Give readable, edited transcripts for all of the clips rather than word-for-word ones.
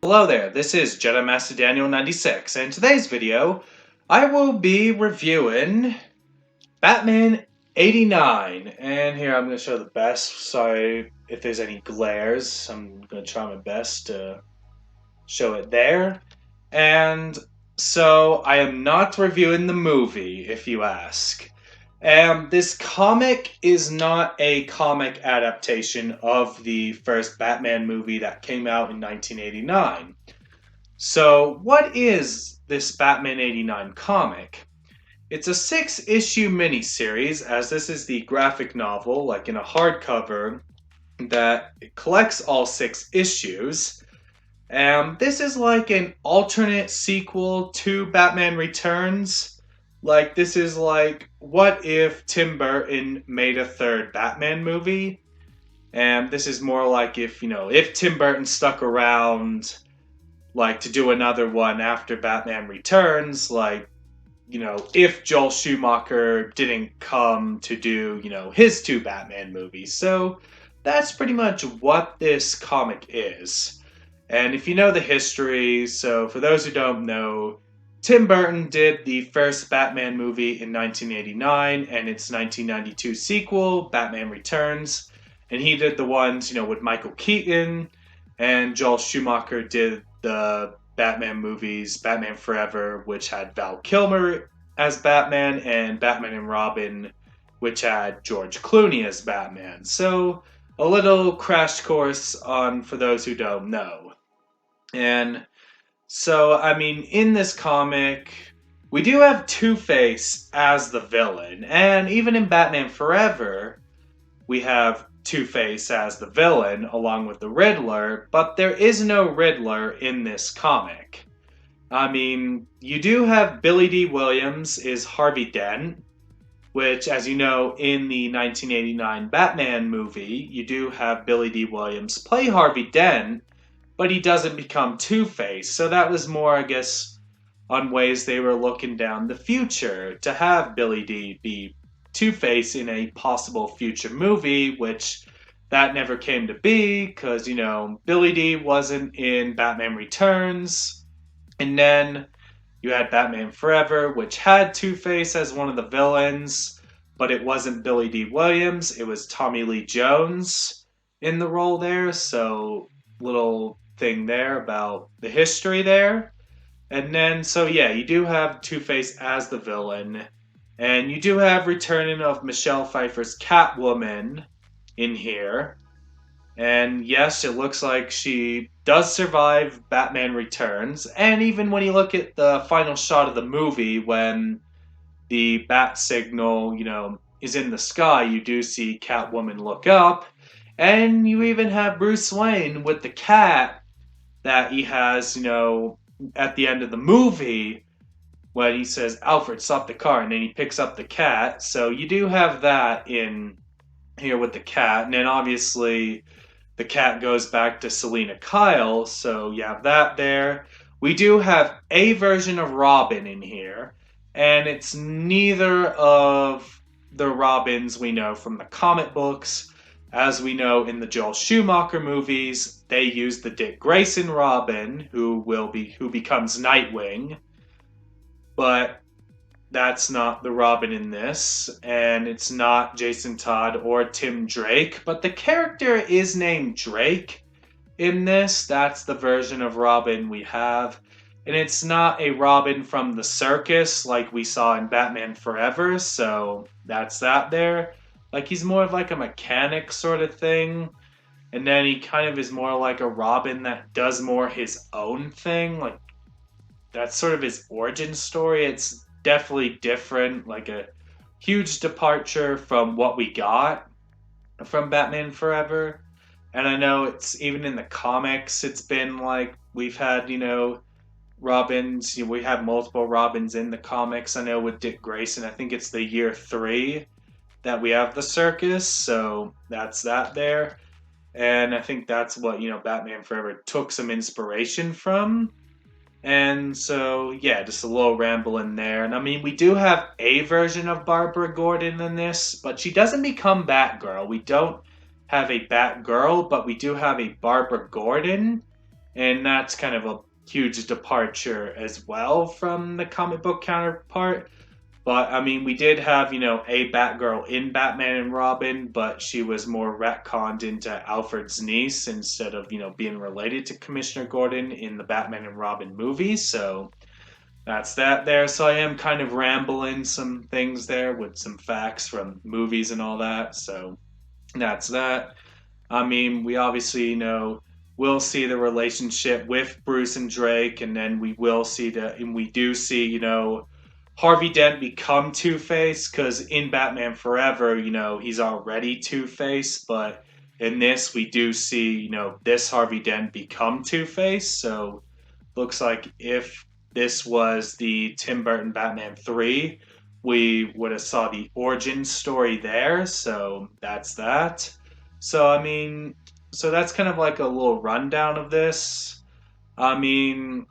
Hello there, this is Jedi Master Daniel 96, and in today's video, I will be reviewing Batman 89. And here I'm going to show the best. Sorry if there's any glares. I'm going to try my best to show it there. And so I am not reviewing the movie, if you ask. This comic is not a comic adaptation of the first Batman movie that came out in 1989. So, what is this Batman 89 comic? It's a 6-issue miniseries, as this is the graphic novel, like in a hardcover, that collects all 6 issues. This is like an alternate sequel to Batman Returns. Like, this is like, what if Tim Burton made a third Batman movie? And this is more like if Tim Burton stuck around, like, to do another one after Batman Returns, like, if Joel Schumacher didn't come to do, his 2 Batman movies. So, that's pretty much what this comic is. And if you know the history, so for those who don't know, Tim Burton did the first Batman movie in 1989 and its 1992 sequel, Batman Returns. And he did the ones, with Michael Keaton, and Joel Schumacher did the Batman movies, Batman Forever, which had Val Kilmer as Batman, and Batman and Robin, which had George Clooney as Batman. So, a little crash course on for those who don't know. And so, in this comic, we do have Two-Face as the villain. And even in Batman Forever, we have Two-Face as the villain, along with the Riddler, but there is no Riddler in this comic. You do have Billy Dee Williams is Harvey Dent, which, as you know, in the 1989 Batman movie, you do have Billy Dee Williams play Harvey Dent, but he doesn't become Two-Face. So that was more, I guess, on ways they were looking down the future to have Billy Dee be Two-Face in a possible future movie, which that never came to be because, Billy Dee wasn't in Batman Returns. And then you had Batman Forever, which had Two-Face as one of the villains, but it wasn't Billy Dee Williams. It was Tommy Lee Jones in the role there. So, little thing there about the history there. And then, so yeah, you do have Two-Face as the villain. And you do have returning of Michelle Pfeiffer's Catwoman in here. And yes, it looks like she does survive Batman Returns. And even when you look at the final shot of the movie, when the bat signal, is in the sky, you do see Catwoman look up. And you even have Bruce Wayne with the cat that he has, at the end of the movie, when he says, Alfred, stop the car, and then he picks up the cat. So you do have that in here with the cat. And then obviously the cat goes back to Selina Kyle, so you have that there. We do have a version of Robin in here, and it's neither of the Robins we know from the comic books. As we know in the Joel Schumacher movies, they use the Dick Grayson Robin, who becomes Nightwing. But that's not the Robin in this, and it's not Jason Todd or Tim Drake, but the character is named Drake in this. That's the version of Robin we have. And it's not a Robin from the circus like we saw in Batman Forever, so that's that there. Like, he's more of like a mechanic sort of thing. And then he kind of is more like a Robin that does more his own thing. Like, that's sort of his origin story. It's definitely different. Like, a huge departure from what we got from Batman Forever. And I know it's even in the comics, it's been like we've had, Robins. We have multiple Robins in the comics. I know with Dick Grayson, I think it's the year 3 that we have the circus, so that's that there. And I think that's what, Batman Forever took some inspiration from. And so, yeah, just a little ramble in there. And we do have a version of Barbara Gordon in this, but she doesn't become Batgirl. We don't have a Batgirl, but we do have a Barbara Gordon and that's kind of a huge departure as well from the comic book counterpart. But I mean, we did have, a Batgirl in Batman and Robin, but she was more retconned into Alfred's niece instead of, being related to Commissioner Gordon in the Batman and Robin movie. So that's that there. So I am kind of rambling some things there with some facts from movies and all that. So that's that. I mean, we obviously, will see the relationship with Bruce and Drake, and then we will see and we do see, Harvey Dent become Two Face, because in Batman Forever, he's already Two Face, but in this, we do see, this Harvey Dent become Two Face. So looks like if this was the Tim Burton Batman 3, we would have saw the origin story there. So that's that. So I mean, so that's kind of like a little rundown of this. I mean,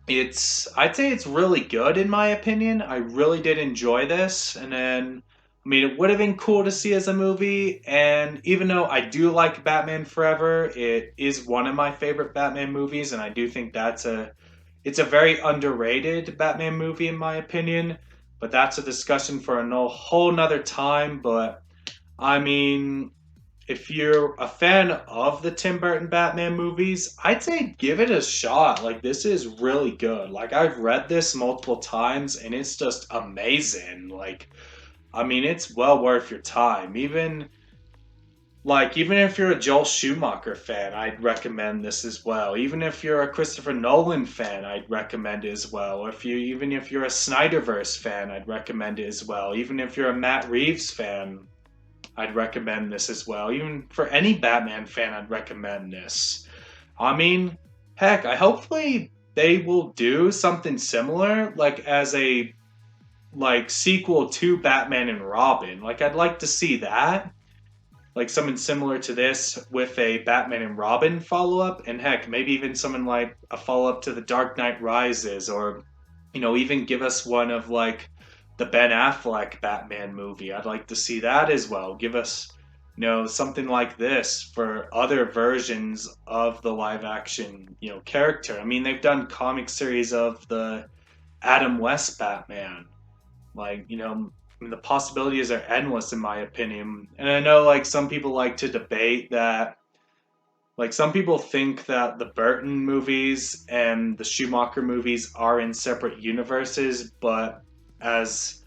I'd say it's really good in my opinion. I really did enjoy this, and then I mean, it would have been cool to see as a movie. And even though I do like Batman Forever, it is one of my favorite Batman movies, and I do think it's a very underrated Batman movie in my opinion. But that's a discussion for a whole nother time. But I mean, if you're a fan of the Tim Burton Batman movies, I'd say give it a shot. Like, this is really good. Like, I've read this multiple times and it's just amazing. Like, I mean, it's well worth your time. Even if you're a Joel Schumacher fan, I'd recommend this as well. Even if you're a Christopher Nolan fan, I'd recommend it as well. Even if you're a Snyderverse fan, I'd recommend it as well. Even if you're a Matt Reeves fan, I'd recommend this as well. Even for any Batman fan, I'd recommend this. I mean, heck, hopefully they will do something similar, like as a sequel to Batman and Robin. Like, I'd like to see that. Like something similar to this with a Batman and Robin follow up, and heck, maybe even something like a follow up to The Dark Knight Rises, or even give us one of like the Ben Affleck Batman movie. I'd like to see that as well. Give us, something like this for other versions of the live action, character. I mean, they've done comic series of the Adam West Batman. Like, I mean, the possibilities are endless in my opinion. And I know like some people like to debate that, like some people think that the Burton movies and the Schumacher movies are in separate universes, but as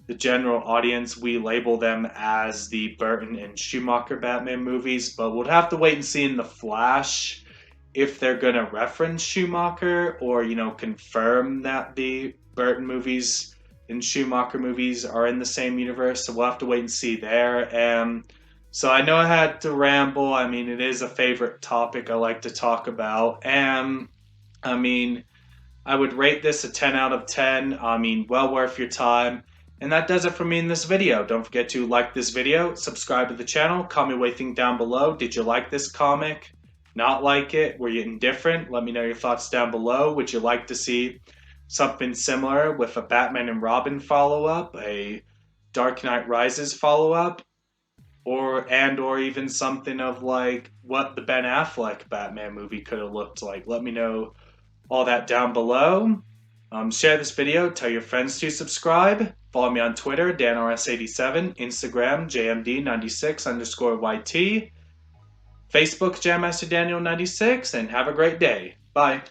the general audience, we label them as the Burton and Schumacher Batman movies. But we'll have to wait and see in The Flash if they're going to reference Schumacher or, confirm that the Burton movies and Schumacher movies are in the same universe. So we'll have to wait and see there. So I know I had to ramble. I mean, it is a favorite topic I like to talk about. And I mean, I would rate this a 10 out of 10. I mean, well worth your time. And that does it for me in this video. Don't forget to like this video, subscribe to the channel, comment what you think down below. Did you like this comic? Not like it? Were you indifferent? Let me know your thoughts down below. Would you like to see something similar with a Batman and Robin follow-up, a Dark Knight Rises follow-up, or even something of like what the Ben Affleck Batman movie could have looked like? Let me know all that down below. Share this video, tell your friends to subscribe. Follow me on Twitter, DanRS87, Instagram, JMD96_YT, Facebook, JamMasterDaniel96, and have a great day. Bye.